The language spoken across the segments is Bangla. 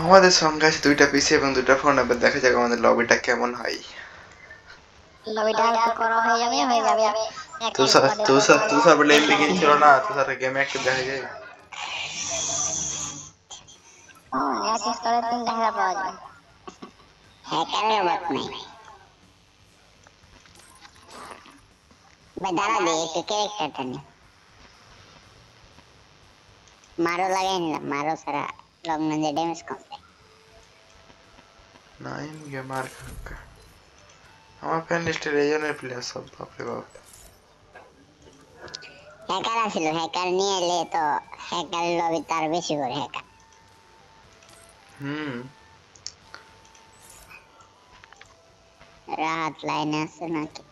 আমাদের সঙ্গে আছে দুইটা পিসি এবং দুইটা ফোন। এবার দেখা যাক আমাদের লবিটা কেমন হয়। লবিটা একটু করা হয়ে যাবে একটি স্কোয়াডে তুষার বলে এমপি কিনছিল না, তুষার গেমে একটু দেখা যায়। একটি স্কোয়াডে 3000 পাওয়া যায়। হ্যাকারের অভাব নাই ভাই। দাঁড়া দে একটু ক্যারেক্টারটা নে। মারো লাগাই নিলাম, মারো ছাড়া লং রেঞ্জে ড্যামেজ কম দেয়। নাইন গেমার কাকা আমার ফ্যান লিস্টের এই জনের প্লেয়ার সব, বাপরে বাপ। হ্যাকার আসছিল, হ্যাকার নিয়ে এলে তো হ্যাকার লবি তার বেশি করে হ্যাকার। রাত লাইনে আছে নাকি?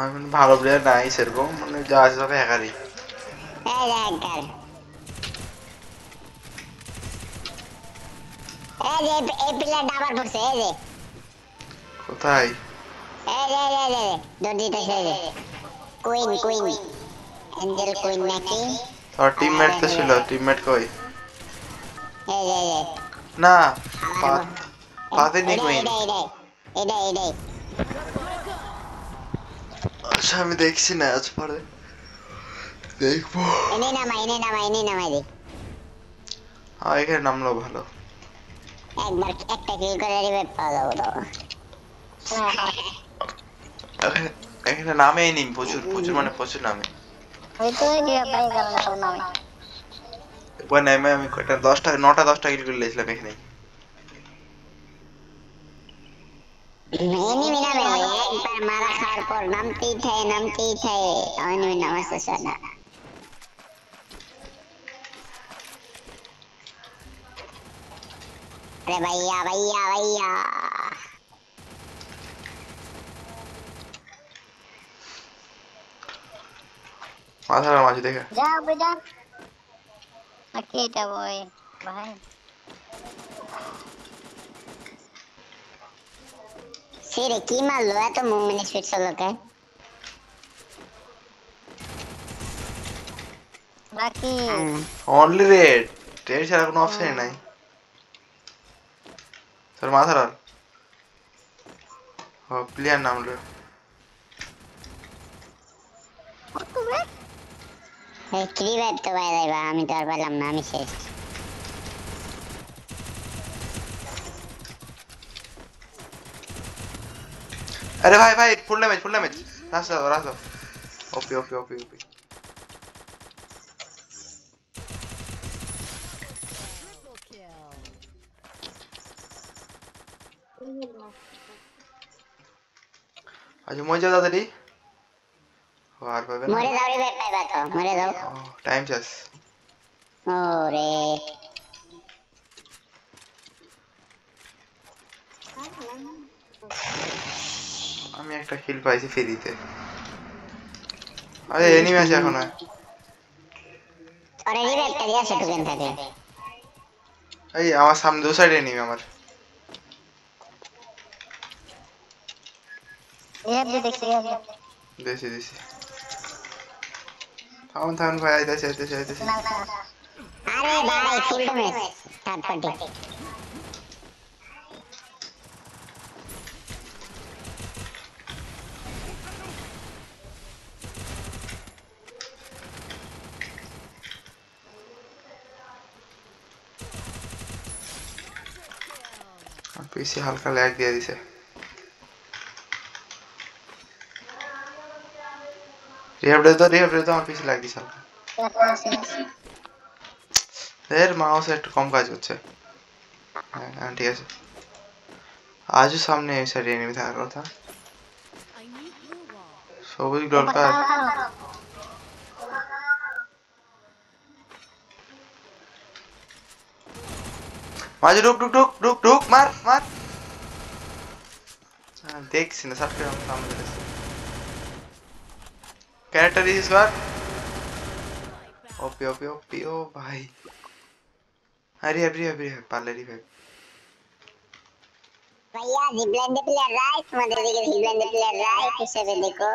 আমি ভালো প্লেয়ার নাই সেরকম, মানে যা আছে সব হ্যাকারই। এই যে হ্যাকার, এই যে এই প্লেয়ারটা আবার পড়ছে। এই যে কোথায়? এই যে দর্জিটা সেই যে কুইন এঞ্জেল কুইন নাকি? তোর টিমমেট তো ছিল, টিমমেট কই? এই যে না পাতেনি কুইন। এটাই আচ্ছা আমি দেখছি না, আজ পরে দেখবো। এনে নামাই দে। এখানে নামলো ভালো। একবার একটা কিল করে রিভাইভ পাওয়া যাবে তো। এখানে নামেই নি, প্রচুর মানে প্রচুর নামে। ওই তো রিভাইভ পাই গেল না সব নামে। একবার নামে আমি কয়টা 9টা 10টা কিল করে লেছিলাম এখানে। এনিমি নামে একবার মারা খাওয়ার পর নামতেই থাকে এনিমি নামা শেষ হয় না। अरे भैया মাথার মাঝে দেখে যা বেটা আকে এটা বয় ভাই। সিরে কি মারলো এত মুভমেন্ট স্পিড চলো কে? বাকি অনলি রেড টের ছাড়া কোনো অপশন নাই তোর মাথার। আর প্লেয়ার নাম লো এই রিভাইভ তো ভাই যাইবা, আমি তো আর পেলাম না, আমি শেষ। अरे भाई फुल डैमेज रास्ता ओपी आज मजा दादारी আর পাবে না। মরে যাও রিভাইভ পাইবা তো, মরে যাও। টাইম শেষ। ওরে আমি একটা কিল পাইছি ফ্রিতে। আরে এনিমি আছে এখন। আরে রিভাইভটা দিয়েছে টোকেন থাকে। এই আমার সামনে দু সাইডে এনিমি আমার। দেখছি দেশি থাকুন ভাই, আইতেছে। আরে ভাই ফুল ড্যামেজ থার্ড পার্টি। পিসি হালকা ল্যাগ দিয়ে দিছে। রিহাব দে তো আমার পিসি ল্যাগ দিছে হালকা। এর মাউস একটু কম কাজ করছে। হ্যাঁ ঠিক আছে। আজও সামনে এই সাইডে এনিমি থাকার কথা। সবুজ দরকার। মাঝে ঢুক মার দেখছি না সাবস্ক্রাইব আমার সামনে দেখছি। ক্যারেক্টার ইজ কর। ওপি ও ভাই अरे अभी अभी पाले रिवाइव भैया जिबलाइन दे प्लेयर राइट तुम्हारे दिखे जिबलाइन दे प्लेयर राइट হিসেবে দেখো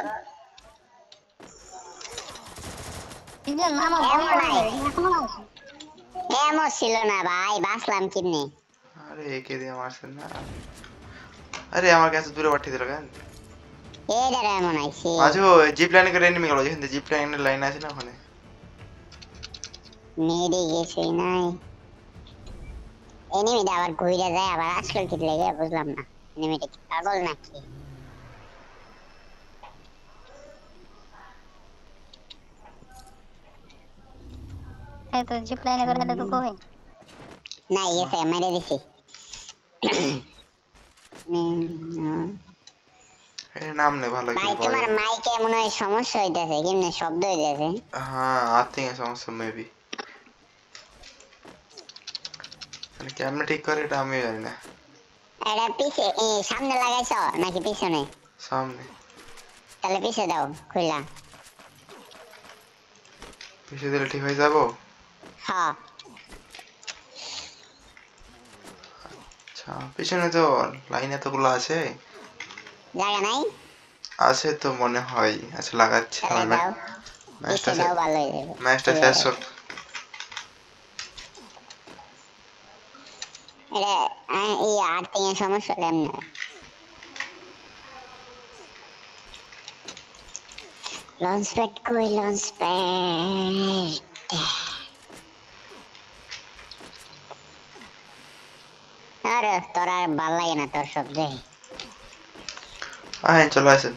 ইজন মামা বল করে এখনো আছে এমন ছিল না ভাই বাসলাম কিনে अरे एक ही दिया मारছেন না अरे আমার কাছে দূরে পাঠিয়ে দিল কেন এটার এমন আইছে আজো জিপ লাইনে করে এনিমি গেল যেখানে জিপ লাইনের লাইন আছে না ওখানে মেরে গেছে নাই এনিমিটা আবার ঘুরে যায় আবার আসলো কি লাগে বুঝলাম না এনিমিটা কি পাগল নাকি এই তো জিপ লাইনে করে তো কই না ইয়েছে মেরে দিছি এর নাম নে ভালো ভাই কি তোমার বলে মাইকে মনে হয় সমস্যা হইতাছে কেমনে শব্দ হইতাছে হ্যাঁ আর্থিং এর সমস্যা মেবি মানে কেমনে ঠিক করে এটা আমি জানি না এটা পিছে সামনে লাগাইছো নাকি পিছনে সামনে তাহলে পিছে দাও খুলা পিছিয়ে দিলে ঠিক হয়ে যাবো হ্যাঁ আচ্ছা পিছনে তো লাইন এতগুলো আছে জায়গা নাই আছে তো মনে হয় আচ্ছা লাগাচ্ছি তাহলে দাও ম্যাচটা পিছে দাও ভালো হয়ে যাবে ম্যাচটা শেষ হোক এটা এই আর্থিং এর সমস্যা কেমনে লঞ্চ প্যাড কই লঞ্চ প্যাড আরে তোর আর ভাল লাগে না তোর শব্দে হ্যাঁ চলো আসেন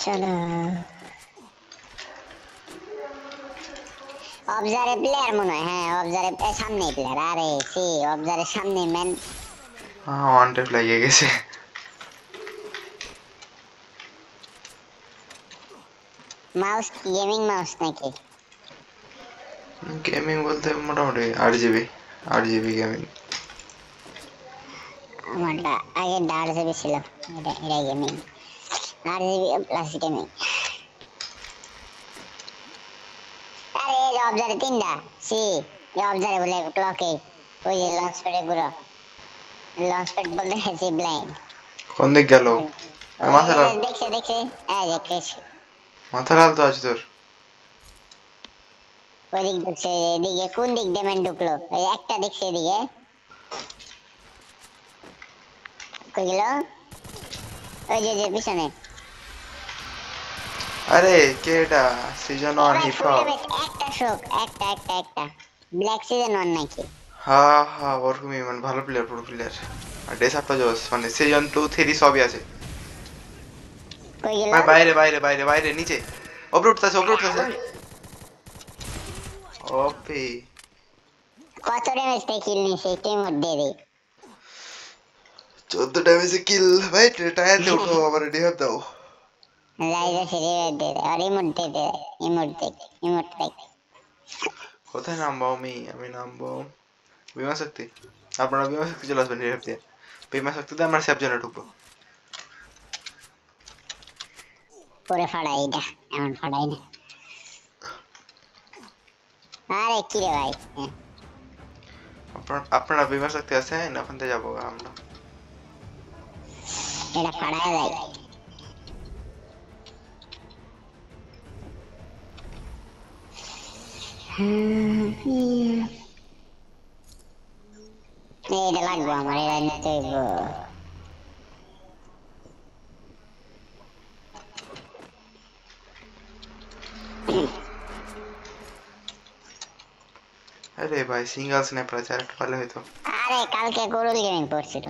চলো অবজারে প্লেয়ার মনে হয় হ্যাঁ অবজারে সামনে প্লেয়ার আরে সি অবজারে সামনে ম্যান হ্যাঁ ওয়ান টেপ লাগিয়ে গেছে মাউস গেমিং মাউস নাকি গেমিং বলতে মোটামুটি 8 জিবি গেমিং আমারটা আগে 8 জিবি ছিল এটা গেমিং 8 জিবি প্লাস গেমিং আরে এই অবজারে তিনটা সি এই অবজারে বলে ক্লকে ওই যে লঞ্চ প্যাডে গুলো লঞ্চ প্যাড বলতে হেসি ব্লাইন্ড কোন দিক গেল মাথা লাল দেখছে দেখছে এই যে কেস মাথা লাল তো আছে তোর ওদিক দেখছে এদিকে কোন দিক ডেমেন ঢুকলো এই একটা দেখছে এদিকে কই গেল ওই যে পিছনে আরে কে এটা সিজন 1 হিপ হপ একটা শোক একটা ব্ল্যাক সিজন 1 নাকি হ্যাঁ হ্যাঁ ওরকমই মানে ভালো প্লেয়ার পুরো প্লেয়ার আর ডেস আপটা জোস মানে সিজন 2 3 সবই আছে কই গেল ভাই বাইরে নিচে ওপরে উঠতেছে ওপি কত ড্যামেজ তে কিল নিছে টিম মধ্যে রে 14 ড্যামেজে কিল ভাই টায়ার দিয়ে উঠো আবার রিহাব দাও লাইজা ফিরে দে আর ইমোট দেখ কোথায় নামবো আমি নামবো বিমা শক্তি আপনারা বিমা শক্তি চলে আসবেন রিহাব দিয়ে বিমা শক্তিতে আমরা সেফ জোনে ঢুকবো পরে ফাড়াই এটা এমন ফাড়াই না আরে কি রে ভাই আপনারা বিমা শক্তি আছেন ওখান থেকে যাবো আমরা এটা ফাড়াই যায় এটা লাগবো আমার এটা নিতে হইব আরে ভাই সিঙ্গেল স্ন্যাপার আছে আরেকটা পারলে হয়তো আরে কালকে গরুল গেমিং পড়ছিল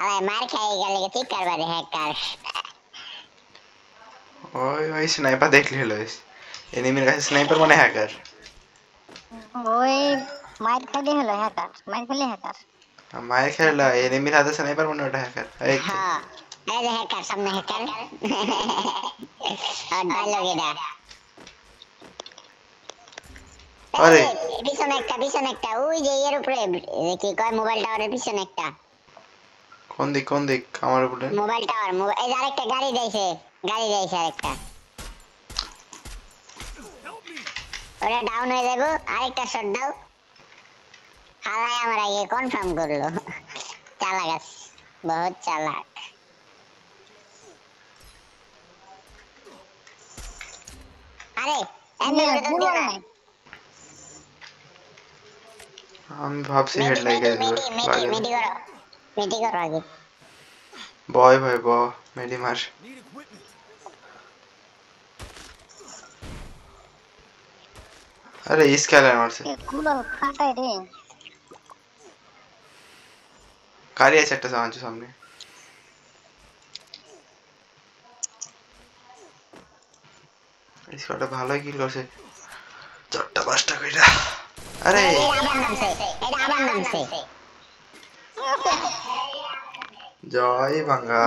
আরে মার খাই গেলে ঠিক করবারে হ্যাকার ওই স্নাইপার দেখলে হলো এনিমির কাছে স্নাইপার মানে হ্যাকার ওই মাইর খাইলে হলো হ্যাকার মাইর খেলে হ্যাকার মায়ের খেলা এনিমির হাতে স্নাইপার মানে ওটা হ্যাকার এই তো। হ্যাঁ এই যে হ্যাকার সামনে হ্যাকার আর ডায়লগ এটা আরে পিছনে একটা ওই যে এর উপরে কি কয় মোবাইল টাওয়ারের পিছনে একটা কোন দিক আমার উপরে মোবাইল টাওয়ার এই যে আরেকটা গাড়ি যাইছে আরেকটা ওরা ডাউন হয়ে যাবো আরেকটা শট দাও হালাই আমার আগে কনফার্ম করলো চালাক আছে বহুত চালাক আরে এমনি করে তো দিও না আমি ভাবছি হেড লাগে মেডি করো আগে বয় ভাই ব মেডি মার আরে স্কেলার মারছে গুলো ফাটাই রে কারি আছে একটা সামনে স্কোয়াডটা ভালোই কিল করছে 4টা 5টা কইরা আরে এটা আবার নামছে জয় বাঙ্গা